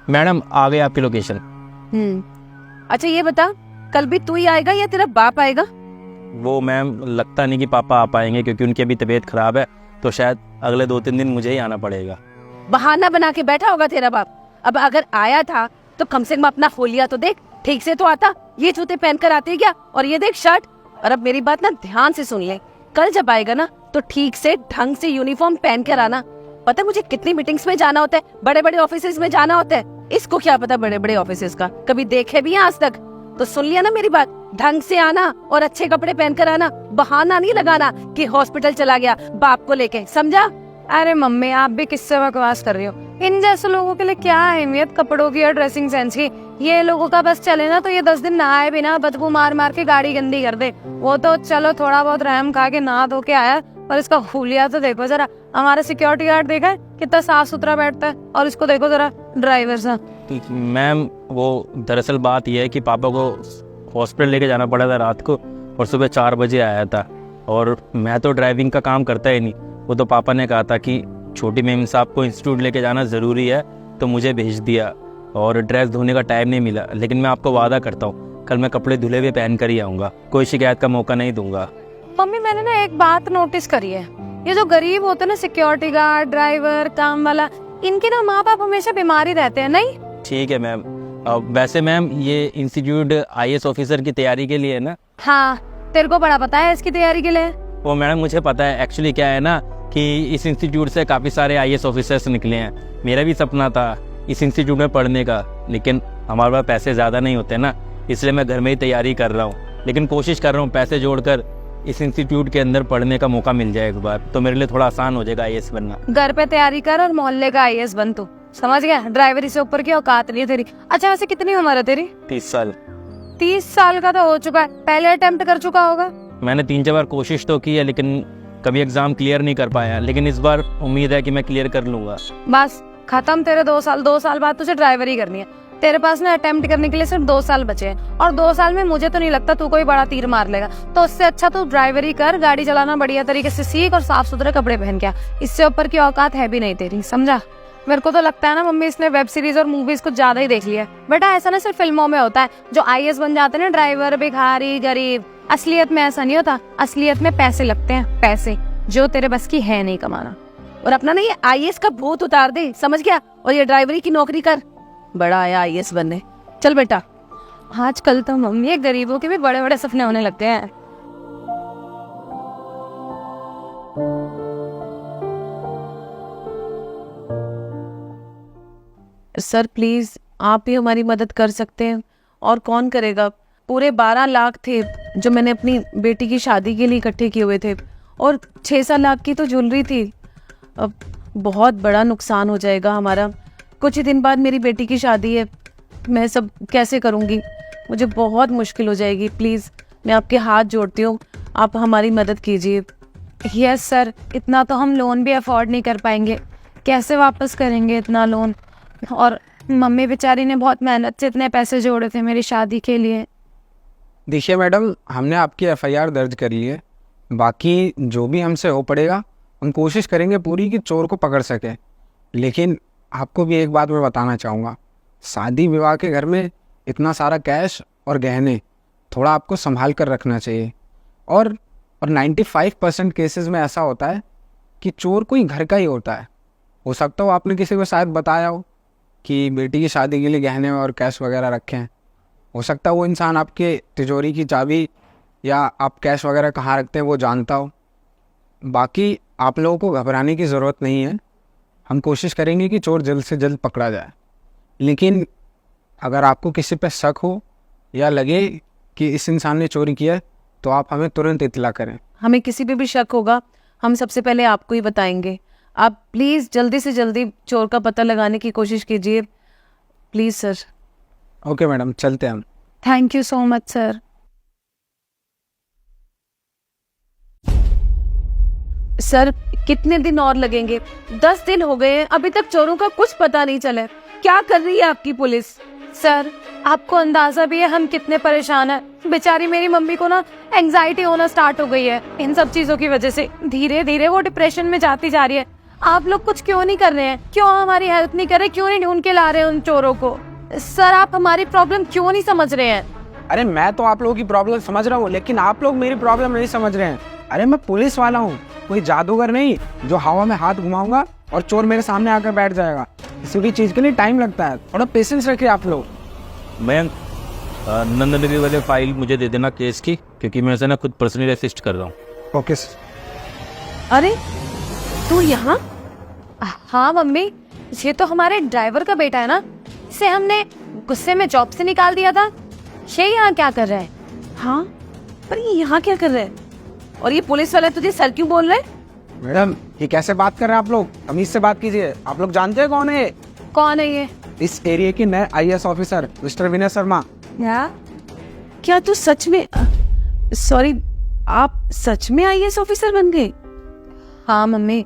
Madam आ गई आपकी location. अच्छा ये बता, कल भी तू ही आएगा या तेरा बाप आएगा? वो मैम लगता नहीं कि पापा आ पाएंगे क्योंकि उनकी अभी तबीयत खराब है, तो शायद अगले 2-3 दिन मुझे ही आना पड़ेगा। बहाना बना के बैठा होगा तेरा बाप। अब अगर आया था तो कम से कम अपना होलिया तो देख, ठीक से तो आता। ये जूते पहनकर आते क्या? और ये देख शर्ट। और अब मेरी बात ना ध्यान से सुन ले, कल जब आएगा ना तो ठीक से ढंग से यूनिफॉर्म पहन कर आना। पता है मुझे कितनी मीटिंग्स में जाना होता है, बड़े बड़े ऑफिसेज में जाना होता है। इसको क्या पता बड़े बड़े ऑफिसेज का, कभी देखे भी हैं आज तक? तो सुन लिया ना मेरी बात, ढंग से आना और अच्छे कपड़े पहनकर आना। बहाना नहीं लगाना कि हॉस्पिटल चला गया बाप को लेके, समझा? अरे मम्मी आप भी किससे बकवास कर रही हो? इन जैसे लोगों के लिए क्या अहमियत कपड़ों की और ड्रेसिंग सेंस की। ये लोगों का बस चले ना तो ये 10 दिन नहाए बिना बदबू मार मार के गाड़ी गंदी कर दे। वो तो चलो थोड़ा बहुत रहम खा के नहा धो के आया, पर इसका हुलिया तो देखो जरा। हमारा सिक्योरिटी गार्ड देखा है कितना साफ सुथरा बैठता है, और इसको देखो जरा ड्राइवर सा। मैम वो दरअसल बात यह है कि पापा को हॉस्पिटल लेके जाना पड़ा था रात को, और सुबह 4 बजे आया था। और मैं तो ड्राइविंग का काम करता ही नहीं, वो तो पापा ने कहा था कि छोटी मेम साहब को इंस्टीट्यूट लेके जाना ज़रूरी है, तो मुझे भेज दिया। और ड्रेस धोने का टाइम नहीं मिला, लेकिन मैं आपको वादा करता हूँ कल मैं कपड़े धुले हुए पहन कर ही आऊँगा, कोई शिकायत का मौका नहीं दूंगा। मम्मी मैंने ना एक बात नोटिस करी है, ये जो गरीब होते हैं ना, सिक्योरिटी गार्ड, ड्राइवर, काम वाला, इनके ना माँ बाप हमेशा बीमार ही रहते हैं। नहीं ठीक है मैम। वैसे मैम ये इंस्टीट्यूट IAS ऑफिसर की तैयारी के लिए है ना? हाँ, तेरे को बड़ा पता है इसकी तैयारी के लिए। वो मैडम मुझे पता है, एक्चुअली क्या है ना कि इस इंस्टीट्यूट से काफ़ी सारे IAS ऑफिसर्स निकले हैं। मेरा भी सपना था इस इंस्टीट्यूट में पढ़ने का, लेकिन हमारे पास पैसे ज़्यादा नहीं होते ना, इसलिए मैं घर में ही तैयारी कर रहा हूँ। लेकिन कोशिश कर रहा हूँ पैसे जोड़कर इस इंस्टीट्यूट के अंदर पढ़ने का मौका मिल जाए एक बार, तो मेरे लिए थोड़ा आसान हो जाएगा IAS बनना। घर पे तैयारी कर और मोहल्ले का IAS बन तू, समझ गया? ड्राइवरी से ऊपर की औकात नहीं है तेरी। अच्छा वैसे कितनी उम्र है तेरी? 30 साल। 30 साल का तो हो चुका है, पहले अटेम्प्ट कर चुका होगा। मैंने 3-4 बार कोशिश तो की है, लेकिन कभी एग्जाम क्लियर नहीं कर पाया, लेकिन इस बार उम्मीद है कि मैं क्लियर कर लूंगा। बस खत्म तेरे 2 साल। 2 साल बाद तुझे ड्राइवरी करनी है। तेरे पास ना अटेम्प्ट करने के लिए सिर्फ 2 साल बचे हैं, और 2 साल में मुझे तो नहीं लगता तू कोई बड़ा तीर मार लेगा। तो उससे अच्छा तू ड्राइवरी कर, गाड़ी चलाना बढ़िया तरीके से सीख और साफ सुथरे कपड़े पहन के आ। इससे ऊपर की औकात है भी नहीं तेरी, समझा? मेरे को तो लगता है ना मम्मी इसने वेब सीरीज और मूवीज कुछ ज्यादा ही देख लिया है। बेटा ऐसा ना सिर्फ फिल्मों में होता है, जो IAS बन जाते हैं ना ड्राइवर, भिखारी, गरीब, असलियत में ऐसा नहीं होता। असलियत में पैसे लगते हैं, पैसे जो तेरे बस की है नहीं कमाना। और अपना ना ये IAS का भूत उतार दे, समझ गया? और ये ड्राइवरी की नौकरी कर, बड़ा आया IAS बनने। चल बेटा। आजकल तो मम्मी गरीबों के भी बड़े बड़े सपने होने लगते हैं। सर प्लीज आप ही हमारी मदद कर सकते हैं, और कौन करेगा? पूरे 12 लाख थे जो मैंने अपनी बेटी की शादी के लिए इकट्ठे किए हुए थे, और 6-7 लाख की तो ज्वेलरी थी। अब बहुत बड़ा नुकसान हो जाएगा हमारा। कुछ ही दिन बाद मेरी बेटी की शादी है, मैं सब कैसे करूँगी? मुझे बहुत मुश्किल हो जाएगी। प्लीज़ मैं आपके हाथ जोड़ती हूँ, आप हमारी मदद कीजिए। यस सर, इतना तो हम लोन भी अफोर्ड नहीं कर पाएंगे। कैसे वापस करेंगे इतना लोन? और मम्मी बेचारी ने बहुत मेहनत से इतने पैसे जोड़े थे मेरी शादी के लिए। देखिए मैडम, हमने आपकी FIR दर्ज कर ली है, बाकी जो भी हमसे हो पड़ेगा हम कोशिश करेंगे पूरी कि चोर को पकड़ सके। लेकिन आपको भी एक बात मैं बताना चाहूँगा, शादी विवाह के घर में इतना सारा कैश और गहने थोड़ा आपको संभाल कर रखना चाहिए। और 95% केसेस में ऐसा होता है कि चोर कोई घर का ही होता है। हो सकता हो आपने किसी को शायद बताया हो कि बेटी की शादी के लिए गहने और कैश वगैरह रखे हैं। हो सकता है वो इंसान आपके तिजोरी की चाबी या आप कैश वगैरह कहाँ रखते हैं वो जानता हो। बाकी आप लोगों को घबराने की ज़रूरत नहीं है, हम कोशिश करेंगे कि चोर जल्द से जल्द पकड़ा जाए। लेकिन अगर आपको किसी पे शक हो या लगे कि इस इंसान ने चोरी किया है, तो आप हमें तुरंत इत्तला करें। हमें किसी पे भी शक होगा, हम सबसे पहले आपको ही बताएंगे। आप प्लीज़ जल्दी से जल्दी चोर का पता लगाने की कोशिश कीजिए, प्लीज़ सर। ओके मैडम, चलते हैं हम। Thank you so much sir. Sir कितने दिन और लगेंगे? 10 दिन हो गए हैं, अभी तक चोरों का कुछ पता नहीं चला है। क्या कर रही है आपकी पुलिस? सर आपको अंदाजा भी है हम कितने परेशान हैं। बेचारी मेरी मम्मी को ना एंजाइटी होना स्टार्ट हो गई है इन सब चीजों की वजह से। धीरे धीरे वो डिप्रेशन में जाती जा रही है। आप लोग कुछ क्यों नहीं कर रहे हैं? क्यों हमारी हेल्प नहीं कर रहे? क्यों नहीं ढूंढ के ला रहे हैं उन चोरों को? सर आप हमारी प्रॉब्लम क्यों नहीं समझ रहे हैं? अरे मैं तो आप लोगों की प्रॉब्लम समझ रहा हूँ, लेकिन आप लोग मेरी प्रॉब्लम नहीं समझ रहे हैं। अरे मैं पुलिस वाला हूँ, कोई जादूगर नहीं जो हवा में हाथ घुमाऊंगा और चोर मेरे सामने आकर बैठ जाएगा। किसी भी चीज़ के लिए टाइम लगता है, थोड़ा पेशेंस रखिए आप लोग। मयंक, नंदनगिरी वाले फाइल मुझे दे देना केस की, क्योंकि मैं इसे ना खुद पर्सनली असिस्ट कर रहा हूँ। Okay sir. अरे तू यहाँ? हाँ मम्मी, ये तो हमारे ड्राइवर का बेटा है ना, इसे हमने गुस्से में जॉब से निकाल दिया था। ये यहाँ क्या कर रहा है? हाँ, पर ये यहाँ क्या कर रहे हैं? और ये पुलिस वाले तुझे सर क्यों बोल रहे हैं? मैडम ये कैसे बात कर रहे हैं आप लोग? तमीज से बात कीजिए। आप लोग जानते हैं कौन है ये? कौन है ये? इस एरिया के नए IAS officer mister Vinay Sharma. क्या तू सच में सॉरी, आप सच में IAS ऑफिसर बन गए? हाँ मम्मी,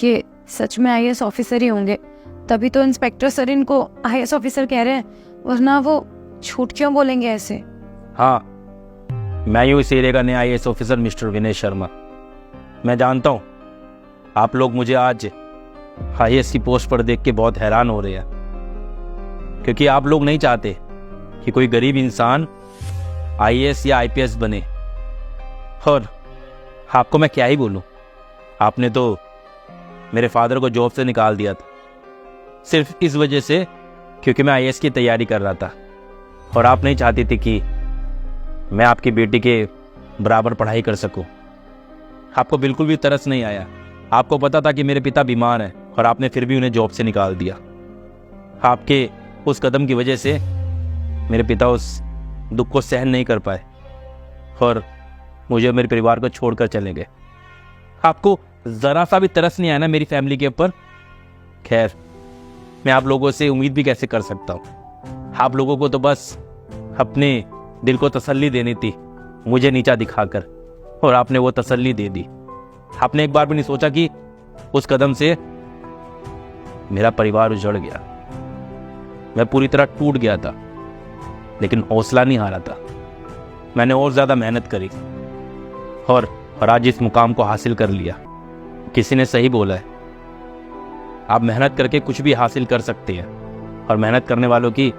ये सच में IAS ऑफिसर ही होंगे, तभी तो इंस्पेक्टर सर इनको IAS ऑफिसर कह रहे हैं, वरना वो झूठ क्यों बोलेंगे ऐसे? हाँ, मैं हूँ इस एरिया का नया IAS officer mister Vinay Sharma. मैं जानता हूँ आप लोग मुझे आज IAS की पोस्ट पर देख के बहुत हैरान हो रहे हैं, क्योंकि आप लोग नहीं चाहते कि कोई गरीब इंसान IAS या IPS बने। और आपको मैं क्या ही बोलूँ, आपने तो मेरे फादर को जॉब से निकाल दिया था सिर्फ इस वजह से क्योंकि मैं IAS की तैयारी कर रहा था, और आप नहीं चाहती थी कि मैं आपकी बेटी के बराबर पढ़ाई कर सकूं। आपको बिल्कुल भी तरस नहीं आया। आपको पता था कि मेरे पिता बीमार हैं, और आपने फिर भी उन्हें जॉब से निकाल दिया। आपके उस कदम की वजह से मेरे पिता उस दुख को सहन नहीं कर पाए और मुझे और मेरे परिवार को छोड़कर चले गए। आपको ज़रा सा भी तरस नहीं आया ना मेरी फैमिली के ऊपर? खैर, मैं आप लोगों से उम्मीद भी कैसे कर सकता हूँ? आप लोगों को तो बस अपने दिल को तसल्ली देनी थी मुझे नीचा दिखाकर, और आपने वो तसल्ली दे दी। आपने एक बार भी नहीं सोचा कि उस कदम से मेरा परिवार उजड़ गया, मैं पूरी तरह टूट गया था, लेकिन हौसला नहीं हारा था। मैंने और ज़्यादा मेहनत करी और आज इस मुकाम को हासिल कर लिया। किसी ने सही बोला है, आप मेहनत करके कुछ भी हासिल कर सकते हैं, और मेहनत करने वालों की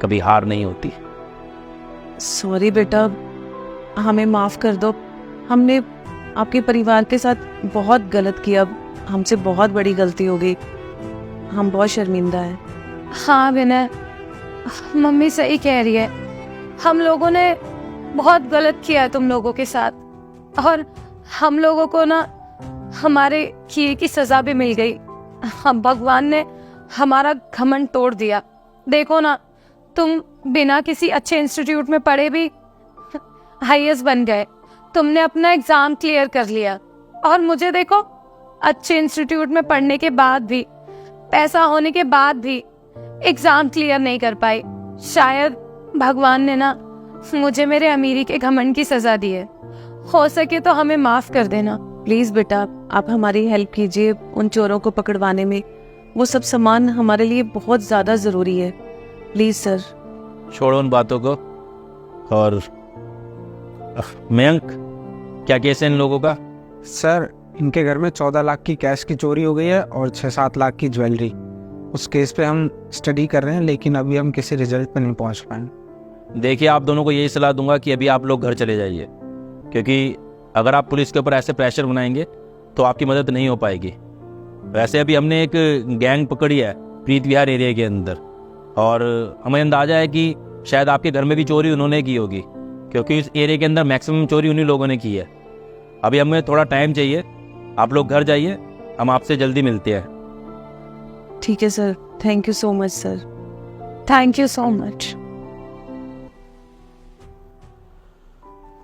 कभी हार नहीं होती। सॉरी बेटा, हमें माफ कर दो। हमने आपके परिवार के साथ बहुत गलत किया, हमसे बहुत बड़ी गलती हो गई। हम बहुत शर्मिंदा हैं। हाँ विनय, मम्मी सही कह रही है, हम लोगों ने बहुत गलत किया है तुम लोगों के साथ, और हम लोगों को ना हमारे किए की सजा भी मिल गई। हम भगवान ने हमारा घमंड तोड़ दिया। देखो ना, तुम बिना किसी अच्छे इंस्टीट्यूट में पढ़े भी IAS बन गए, तुमने अपना एग्जाम क्लियर कर लिया, और मुझे देखो, अच्छे इंस्टीट्यूट में पढ़ने के बाद भी, पैसा होने के बाद भी एग्जाम क्लियर नहीं कर पाई। शायद भगवान ने ना मुझे मेरे अमीरी के घमंड की सजा दी है। हो सके तो हमें माफ कर देना। प्लीज बेटा, आप हमारी हेल्प कीजिए उन चोरों को पकड़वाने में। वो सब सामान हमारे लिए बहुत ज्यादा जरूरी है। Please sir. छोड़ो उन बातों को। और मयंक, क्या केस है इन लोगों का? सर इनके घर में 14 लाख की कैश की चोरी हो गई है और 6-7 लाख की ज्वेलरी। उस केस पे हम स्टडी कर रहे हैं, लेकिन अभी हम किसी रिजल्ट पे नहीं पहुंच पाए। देखिए, आप दोनों को यही सलाह दूंगा कि अभी आप लोग घर चले जाइए, क्योंकि अगर आप पुलिस के ऊपर ऐसे प्रेशर बनाएंगे तो आपकी मदद नहीं हो पाएगी। वैसे अभी हमने एक गैंग पकड़ी है प्रीत विहार एरिया के अंदर, और हमें अंदाजा है कि शायद आपके घर में भी चोरी उन्होंने की होगी, क्योंकि इस एरिया के अंदर मैक्सिमम चोरी उन्हीं लोगों ने की है। अभी हमें थोड़ा टाइम चाहिए, आप लोग घर जाइए, हम आपसे जल्दी मिलते हैं। ठीक है sir, thank you so much sir. Thank you so much.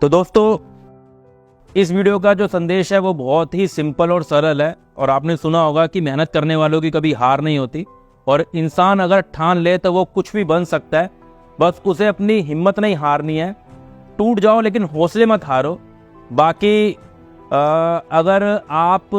तो दोस्तों, इस वीडियो का जो संदेश है वो बहुत ही सिंपल और सरल है, और आपने सुना होगा कि मेहनत करने वालों की कभी हार नहीं होती, और इंसान अगर ठान ले तो वो कुछ भी बन सकता है। बस उसे अपनी हिम्मत नहीं हारनी है। टूट जाओ लेकिन हौसले मत हारो। बाकी अगर आप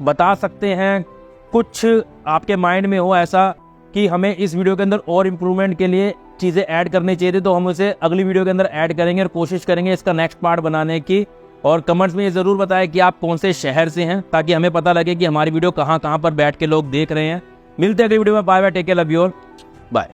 बता सकते हैं, कुछ आपके माइंड में हो ऐसा कि हमें इस वीडियो के अंदर और इम्प्रूवमेंट के लिए चीज़ें ऐड करनी चाहिए थी, तो हम उसे अगली वीडियो के अंदर ऐड करेंगे और कोशिश करेंगे इसका नेक्स्ट पार्ट बनाने की। और कमेंट्स में ये ज़रूर बताएं कि आप कौन से शहर से हैं, ताकि हमें पता लगे कि हमारी वीडियो कहाँ कहाँ पर बैठ के लोग देख रहे हैं। मिलते हैं अगली वीडियो में। Bye bye, take care, love you all, bye.